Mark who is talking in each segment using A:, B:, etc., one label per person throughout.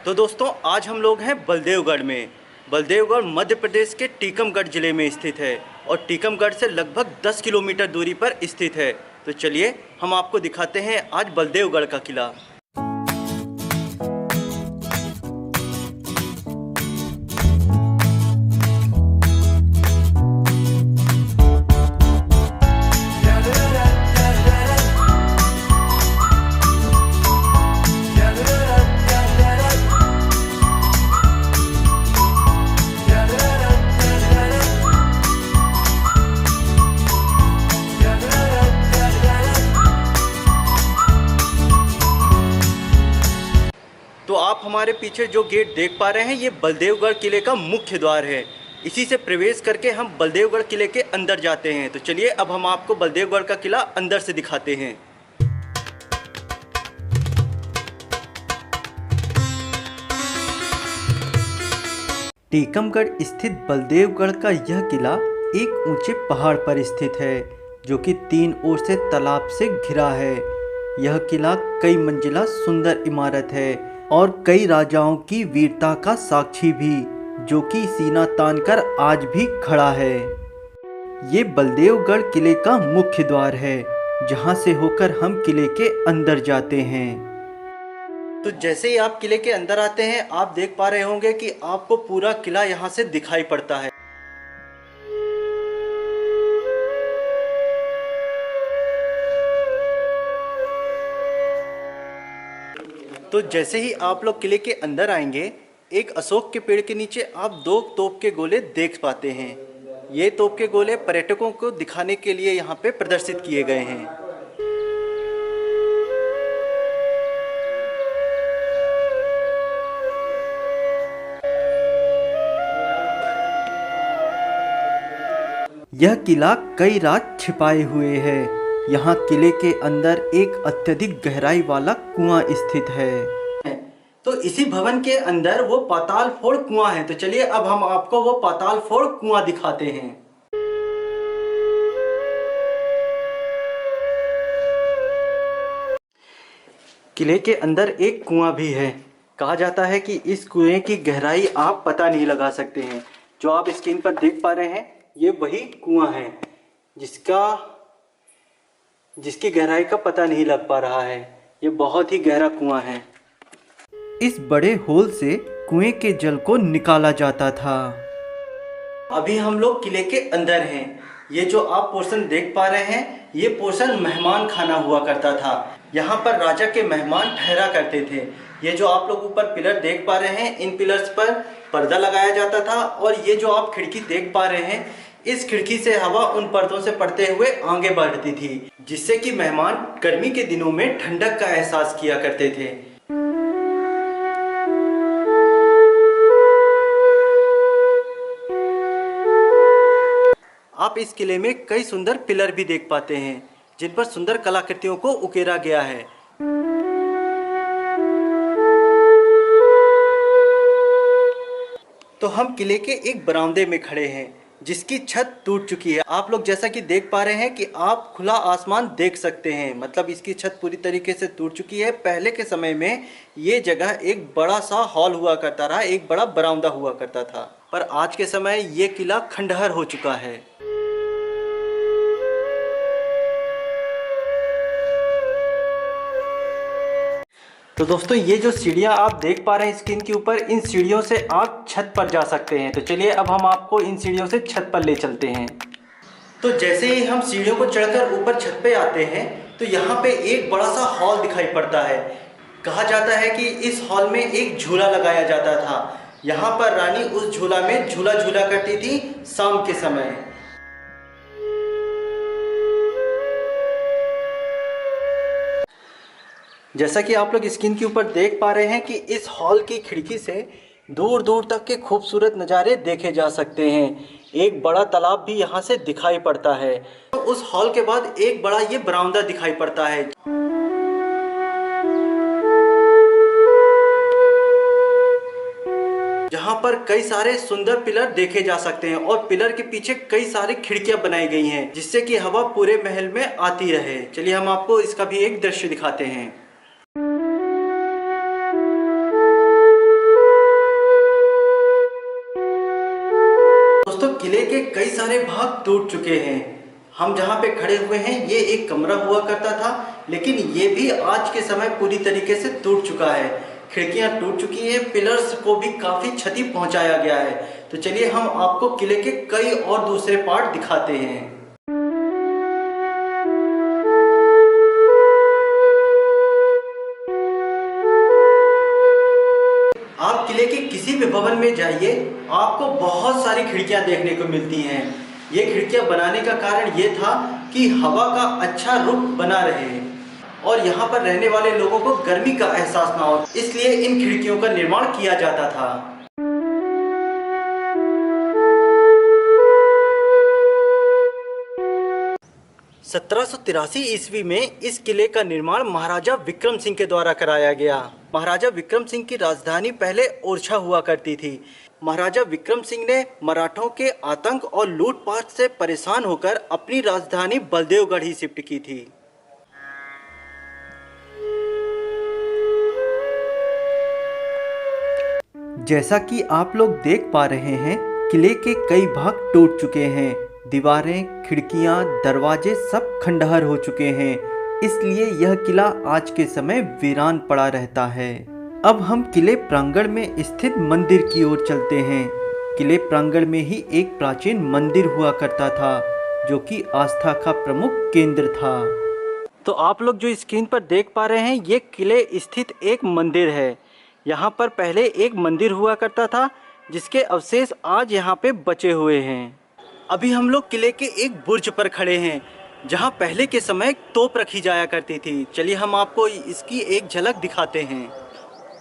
A: तो दोस्तों आज हम लोग हैं बलदेवगढ़ में। बलदेवगढ़ मध्य प्रदेश के टीकमगढ़ ज़िले में स्थित है और टीकमगढ़ से लगभग 10 किलोमीटर दूरी पर स्थित है। तो चलिए हम आपको दिखाते हैं आज बलदेवगढ़ का किला। तो आप हमारे पीछे जो गेट देख पा रहे हैं ये बलदेवगढ़ किले का मुख्य द्वार है। इसी से प्रवेश करके हम बलदेवगढ़ किले के अंदर जाते हैं। तो चलिए अब हम आपको बलदेवगढ़ का किला अंदर से दिखाते हैं। टीकमगढ़ स्थित बलदेवगढ़ का यह किला एक ऊंचे पहाड़ पर स्थित है जो कि 3 ओर से तालाब से घिरा है। यह किला कई मंजिला सुंदर इमारत है और कई राजाओं की वीरता का साक्षी भी, जो कि सीना तानकर आज भी खड़ा है। ये बलदेवगढ़ किले का मुख्य द्वार है जहां से होकर हम किले के अंदर जाते हैं। तो जैसे ही आप किले के अंदर आते हैं आप देख पा रहे होंगे कि आपको पूरा किला यहां से दिखाई पड़ता है। तो जैसे ही आप लोग किले के अंदर आएंगे एक अशोक के पेड़ के नीचे आप 2 तोप के गोले देख पाते हैं। ये तोप के गोले पर्यटकों को दिखाने के लिए यहाँ पे प्रदर्शित किए गए हैं। यह किला कई राज छिपाए हुए है। यहाँ किले के अंदर एक अत्यधिक गहराई वाला कुआं स्थित है। तो इसी भवन के अंदर वो पाताल फोड़ कुआं है। तो चलिए अब हम आपको वो पाताल फोड़ कुआं दिखाते हैं। किले के अंदर एक कुआं भी है। कहा जाता है कि इस कुएं की गहराई आप पता नहीं लगा सकते हैं। जो आप स्क्रीन पर देख पा रहे हैं ये वही कुआं है जिसकी गहराई का पता नहीं लग पा रहा है। ये बहुत ही गहरा कुआं है। इस बड़े होल से कुएं के जल को निकाला जाता था। अभी हम लोग किले के अंदर हैं। ये जो आप पोर्शन देख पा रहे हैं ये पोर्शन मेहमान खाना हुआ करता था। यहाँ पर राजा के मेहमान ठहरा करते थे। ये जो आप लोग ऊपर पिलर देख पा रहे हैं इन पिलर्स पर पर्दा लगाया जाता था और ये जो आप खिड़की देख पा रहे हैं इस खिड़की से हवा उन पर्दों से पड़ते हुए आगे बढ़ती थी, जिससे कि मेहमान गर्मी के दिनों में ठंडक का एहसास किया करते थे। आप इस किले में कई सुंदर पिलर भी देख पाते हैं जिन पर सुंदर कलाकृतियों को उकेरा गया है। तो हम किले के एक बरामदे में खड़े हैं जिसकी छत टूट चुकी है। आप लोग जैसा कि देख पा रहे हैं कि आप खुला आसमान देख सकते हैं, मतलब इसकी छत पूरी तरीके से टूट चुकी है। पहले के समय में ये जगह एक बड़ा सा हॉल हुआ करता रहा, एक बड़ा बरामदा हुआ करता था, पर आज के समय ये किला खंडहर हो चुका है। तो दोस्तों ये जो सीढ़ियाँ आप देख पा रहे हैं स्क्रीन के ऊपर, इन सीढ़ियों से आप छत पर जा सकते हैं। तो चलिए अब हम आपको इन सीढ़ियों से छत पर ले चलते हैं। तो जैसे ही हम सीढ़ियों को चढ़कर ऊपर छत पे आते हैं तो यहाँ पे एक बड़ा सा हॉल दिखाई पड़ता है। कहा जाता है कि इस हॉल में एक झूला लगाया जाता था। यहाँ पर रानी उस झूला में झूला झूला करती थी शाम के समय। जैसा कि आप लोग स्क्रीन के ऊपर देख पा रहे हैं कि इस हॉल की खिड़की से दूर दूर तक के खूबसूरत नज़ारे देखे जा सकते हैं। एक बड़ा तालाब भी यहाँ से दिखाई पड़ता है। तो उस हॉल के बाद एक बड़ा ये बरामदा दिखाई पड़ता है जहाँ पर कई सारे सुंदर पिलर देखे जा सकते हैं और पिलर के पीछे कई सारी खिड़कियां बनाई गई हैं जिससे कि हवा पूरे महल में आती रहे। चलिए हम आपको इसका भी एक दृश्य दिखाते हैं। कई सारे भाग टूट चुके हैं। हम जहाँ पे खड़े हुए हैं ये एक कमरा हुआ करता था, लेकिन ये भी आज के समय पूरी तरीके से टूट चुका है। खिड़कियाँ टूट चुकी हैं, पिलर्स को भी काफ़ी क्षति पहुँचाया गया है। तो चलिए हम आपको किले के कई और दूसरे पार्ट दिखाते हैं। आप किले के किसी भी भवन में जाइए, आपको बहुत सारी खिड़कियां देखने को मिलती हैं। ये खिड़कियां बनाने का कारण ये था कि हवा का अच्छा रुख बना रहे और यहाँ पर रहने वाले लोगों को गर्मी का एहसास ना हो, इसलिए इन खिड़कियों का निर्माण किया जाता था। 1783 ईस्वी में इस किले का निर्माण महाराजा विक्रम सिंह के द्वारा कराया गया। महाराजा विक्रम सिंह की राजधानी पहले ओरछा हुआ करती थी। महाराजा विक्रम सिंह ने मराठों के आतंक और लूटपाट से परेशान होकर अपनी राजधानी बलदेवगढ़ ही शिफ्ट की थी। जैसा कि आप लोग देख पा रहे हैं, किले के कई भाग टूट चुके हैं। दीवारें, खिड़कियां, दरवाजे सब खंडहर हो चुके हैं, इसलिए यह किला आज के समय वीरान पड़ा रहता है। अब हम किले प्रांगण में स्थित मंदिर की ओर चलते हैं। किले प्रांगण में ही एक प्राचीन मंदिर हुआ करता था, जो कि आस्था का प्रमुख केंद्र था। तो आप लोग जो स्क्रीन पर देख पा रहे हैं, ये किले स्थित एक मंदिर है। यहाँ पर पहले एक मंदिर हुआ करता था, जिसके अवशेष आज यहाँ पे बचे हुए हैं। अभी हम लोग किले के एक बुर्ज पर खड़े हैं, जहाँ पहले के समय तोप रखी जाया करती थी। चलिए हम आपको इसकी एक झलक दिखाते हैं।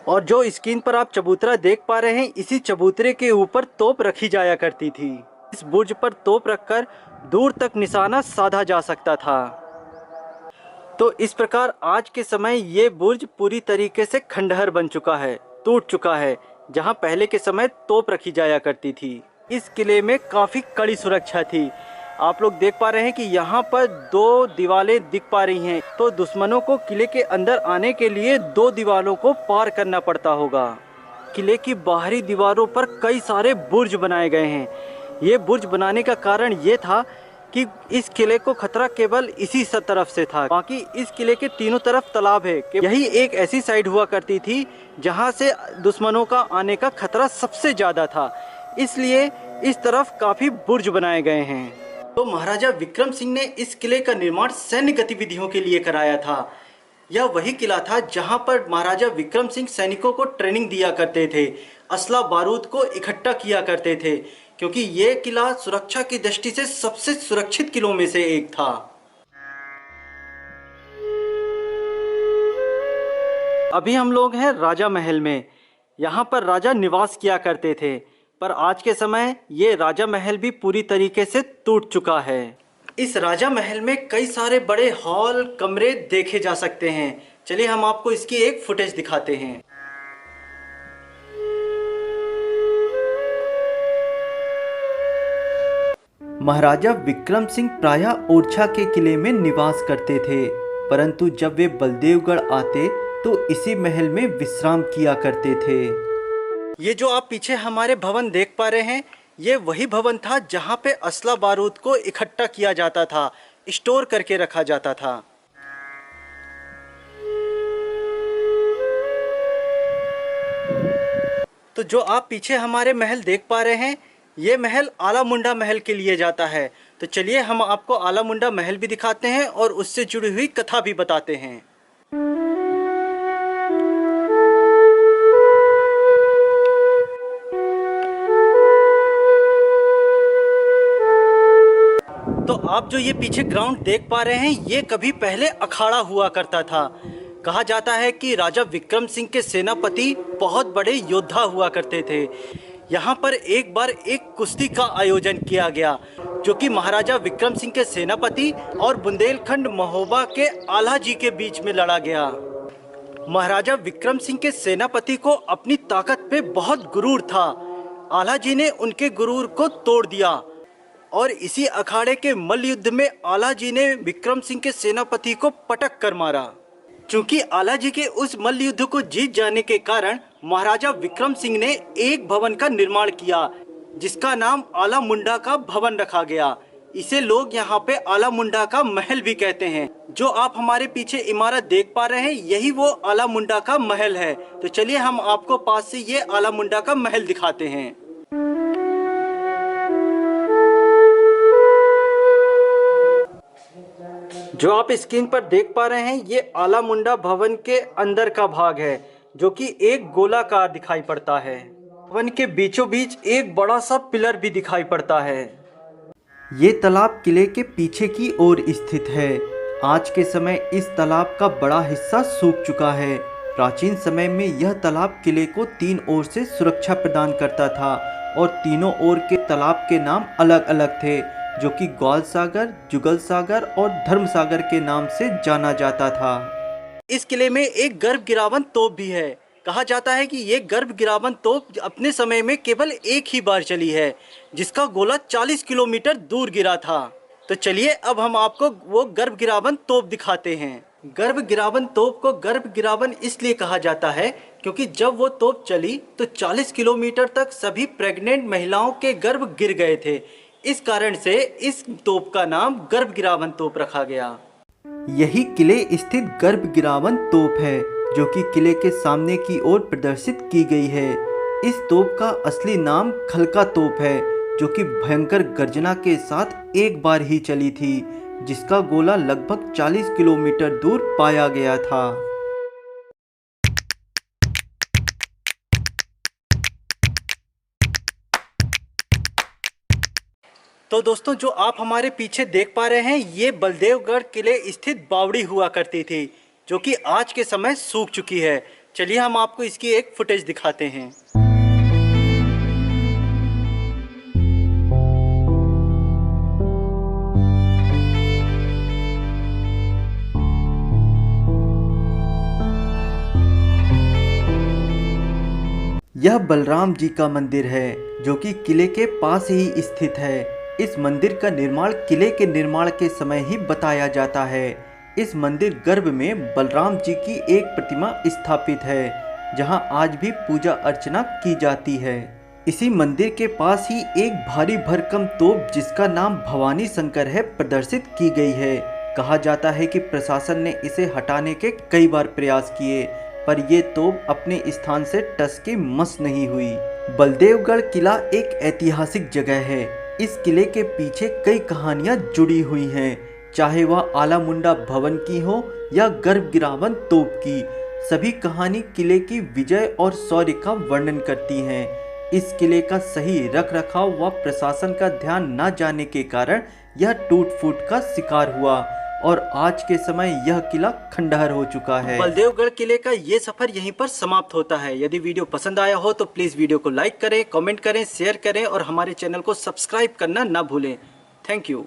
A: और जो स्क्रीन पर आप चबूतरा देख पा रहे हैं, इसी चबूतरे के ऊपर तोप रखी जाया करती थी। इस बुर्ज पर तोप रखकर दूर तक निशाना साधा जा सकता था। तो इस प्रकार आज के समय ये बुर्ज पूरी तरीके से खंडहर बन चुका है, टूट चुका है, जहाँ पहले के समय तोप रखी जाया करती थी। इस किले में काफ़ी कड़ी सुरक्षा थी। आप लोग देख पा रहे हैं कि यहाँ पर 2 दीवारें दिख पा रही हैं, तो दुश्मनों को किले के अंदर आने के लिए 2 दीवारों को पार करना पड़ता होगा। किले की बाहरी दीवारों पर कई सारे बुर्ज बनाए गए हैं। ये बुर्ज बनाने का कारण ये था कि इस किले को खतरा केवल इसी तरफ से था, बाकी इस किले के तीनों तरफ तालाब है। यही एक ऐसी साइड हुआ करती थी जहाँ से दुश्मनों का आने का खतरा सबसे ज़्यादा था, इसलिए इस तरफ काफ़ी बुर्ज बनाए गए हैं। तो महाराजा विक्रम सिंह ने इस किले का निर्माण सैन्य गतिविधियों के लिए कराया था। यह वही किला था जहां पर महाराजा विक्रम सिंह सैनिकों को ट्रेनिंग दिया करते थे, असला बारूद को इकट्ठा किया करते थे, क्योंकि ये किला सुरक्षा की दृष्टि से सबसे सुरक्षित किलों में से एक था। अभी हम लोग हैं राजा महल में। यहाँ पर राजा निवास किया करते थे, पर आज के समय ये राजा महल भी पूरी तरीके से टूट चुका है। इस राजा महल में कई सारे बड़े हॉल, कमरे देखे जा सकते हैं। चलिए हम आपको इसकी एक फुटेज दिखाते हैं। महाराजा विक्रम सिंह प्रायः ओरछा के किले में निवास करते थे, परंतु जब वे बलदेवगढ़ आते तो इसी महल में विश्राम किया करते थे। ये जो आप पीछे हमारे भवन देख पा रहे हैं, ये वही भवन था जहाँ पे असला बारूद को इकट्ठा किया जाता था, स्टोर करके रखा जाता था। तो जो आप पीछे हमारे महल देख पा रहे हैं, ये महल आला मुंडा महल के लिए जाता है। तो चलिए हम आपको आला मुंडा महल भी दिखाते हैं और उससे जुड़ी हुई कथा भी बताते हैं। तो आप जो ये पीछे ग्राउंड देख पा रहे हैं, ये कभी पहले अखाड़ा हुआ करता था। कहा जाता है कि राजा विक्रम सिंह के सेनापति बहुत बड़े योद्धा हुआ करते थे। यहाँ पर एक बार एक कुश्ती का आयोजन किया गया, जो कि महाराजा विक्रम सिंह के सेनापति और बुंदेलखंड महोबा के आला जी के बीच में लड़ा गया। महाराजा विक्रम सिंह के सेनापति को अपनी ताकत पे बहुत गुरूर था। आला जी ने उनके गुरूर को तोड़ दिया और इसी अखाड़े के मल्ल युद्ध में आला जी ने विक्रम सिंह के सेनापति को पटक कर मारा। चूंकि आला जी के उस मल्ल युद्ध को जीत जाने के कारण महाराजा विक्रम सिंह ने एक भवन का निर्माण किया, जिसका नाम आला मुंडा का भवन रखा गया। इसे लोग यहाँ पे आला मुंडा का महल भी कहते हैं। जो आप हमारे पीछे इमारत देख पा रहे हैं, यही वो आला मुंडा का महल है। तो चलिए हम आपको पास से ये आला मुंडा का महल दिखाते हैं। जो आप स्क्रीन पर देख पा रहे हैं, ये आला मुंडा भवन के अंदर का भाग है, जो कि एक गोलाकार दिखाई पड़ता है। भवन के बीचों बीच एक बड़ा सा पिलर भी दिखाई पड़ता है। ये तालाब किले के पीछे की ओर स्थित है। आज के समय इस तालाब का बड़ा हिस्सा सूख चुका है। प्राचीन समय में यह तालाब किले को 3 ओर से सुरक्षा प्रदान करता था और तीनों ओर के तालाब के नाम अलग अलग थे, जो कि ग्वाल सागर, जुगल सागर और धर्म सागर के नाम से जाना जाता था। इस किले में एक गर्भ गिरावन तोप भी है। कहा जाता है कि ये गर्भ गिरावन तोप अपने समय में केवल एक ही बार चली है, जिसका गोला 40 किलोमीटर दूर गिरा था। तो चलिए अब हम आपको वो गर्भ गिरावन तोप दिखाते हैं। गर्भ गिरावन तोप को गर्भ गिरावन इसलिए कहा जाता है क्योंकि जब वो तोप चली तो 40 किलोमीटर तक सभी प्रेग्नेंट महिलाओं के गर्भ गिर गए थे। इस कारण से इस तोप का नाम गर्भ गिरावन तोप रखा गया। यही किले स्थित गर्भ गिरावन तोप है, जो कि किले के सामने की ओर प्रदर्शित की गई है। इस तोप का असली नाम खलका तोप है, जो कि भयंकर गर्जना के साथ एक बार ही चली थी, जिसका गोला लगभग 40 किलोमीटर दूर पाया गया था। तो दोस्तों, जो आप हमारे पीछे देख पा रहे हैं, ये बलदेवगढ़ किले स्थित बावड़ी हुआ करती थी, जो कि आज के समय सूख चुकी है। चलिए हम आपको इसकी एक फुटेज दिखाते हैं। यह बलराम जी का मंदिर है, जो कि किले के पास ही स्थित है। इस मंदिर का निर्माण किले के निर्माण के समय ही बताया जाता है। इस मंदिर गर्भ में बलराम जी की एक प्रतिमा स्थापित है, जहां आज भी पूजा अर्चना की जाती है। इसी मंदिर के पास ही एक भारी भरकम तोप, जिसका नाम भवानी शंकर है, प्रदर्शित की गई है। कहा जाता है कि प्रशासन ने इसे हटाने के कई बार प्रयास किए, पर ये तोप अपने स्थान से टस के मस नहीं हुई। बलदेवगढ़ किला एक ऐतिहासिक जगह है। इस किले के पीछे कई कहानियां जुड़ी हुई हैं, चाहे वह आला मुंडा भवन की हो या गर्भ गिरावन तोप की। सभी कहानी किले की विजय और शौर्य का वर्णन करती हैं। इस किले का सही रख रखाव व प्रशासन का ध्यान न जाने के कारण यह टूट फूट का शिकार हुआ और आज के समय यह किला खंडहर हो चुका है। बलदेवगढ़ किले का ये सफर यहीं पर समाप्त होता है। यदि वीडियो पसंद आया हो तो प्लीज वीडियो को लाइक करें, कमेंट करें, शेयर करें और हमारे चैनल को सब्सक्राइब करना ना भूलें। Thank you.